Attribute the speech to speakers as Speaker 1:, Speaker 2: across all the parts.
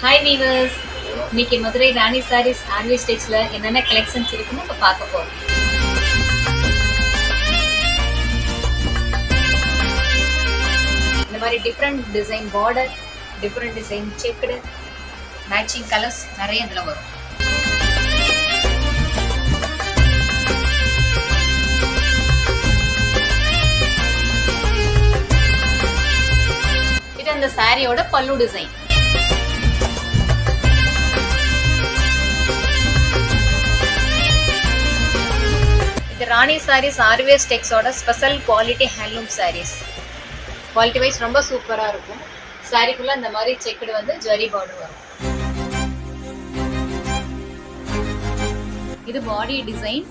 Speaker 1: Hi viewers, இன்னைக்கு மதுரை ராணி சாரீஸ் ஆன்வி ஸ்டேஜ்ல என்னென்ன கலெக்ஷன்ஸ் இருக்குன்னு இப்போ பார்க்க போறோம். இந்த மாதிரி different design border, different design checked, matching colours நிறைய இதில் வரும். இது அந்த சாரியோட பல்லு டிசைன். ராணி சாரீஸ் ஆர்விஎஸ் டெக்ஸோட special quality handloom sarees. Quality wise ரொம்ப சூப்பராக இருக்கும். சாரீக்குள்ள இந்த மாதிரி செக்குடு வந்து ஜரி பார்டர் வரும். இது பாடி டிசைன்,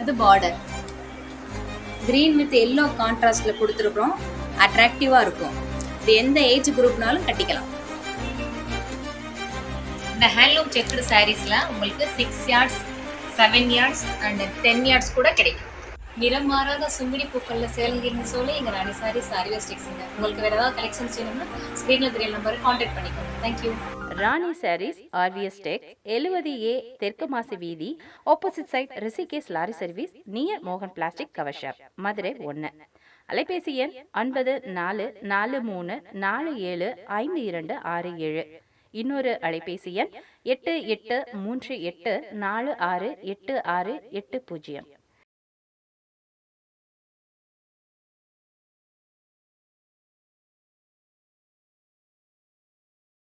Speaker 1: அது பார்டர் கிரீன் வித் எல்லோ கான்ட்ராஸ்ட்ல கொடுத்துருக்கோம். அட்ராக்டிவா இருக்கும். இது எந்த ஏஜ் குரூப்னாலும் கட்டிக்கலாம். இந்த ஹேண்ட்லூம் செக்குடு சாரீஸ்ல உங்களுக்கு 6 yards 7 yards அண்ட் 10 yards கூட கிடைக்கும். நிறம் மாறாத சும்பிடி பூக்கள்ல சேலங்கிருந்து சொல்லி எங்க ராணி சாரீஸ் ஆர்விஎஸ் டெக்ஸ்ங்க. உங்களுக்கு வேற ஏதாவது கலெக்ஷன்ஸ் வேணும்னா ஸ்கிரீன்ல தெரிய நம்பரை கான்டாக்ட் பண்ணிக்கோங்க. Thank you.
Speaker 2: Rani sarees RVS tex 70A தெற்கு மாசி வீதி, opposite side Rishikesh lorry service, near மோகன் பிளாஸ்டிக் கவர் ஷாப், மதுரை 1. அலைபேசி எண் 9443475267. இன்னொரு அலைபேசி எண் 8838468680.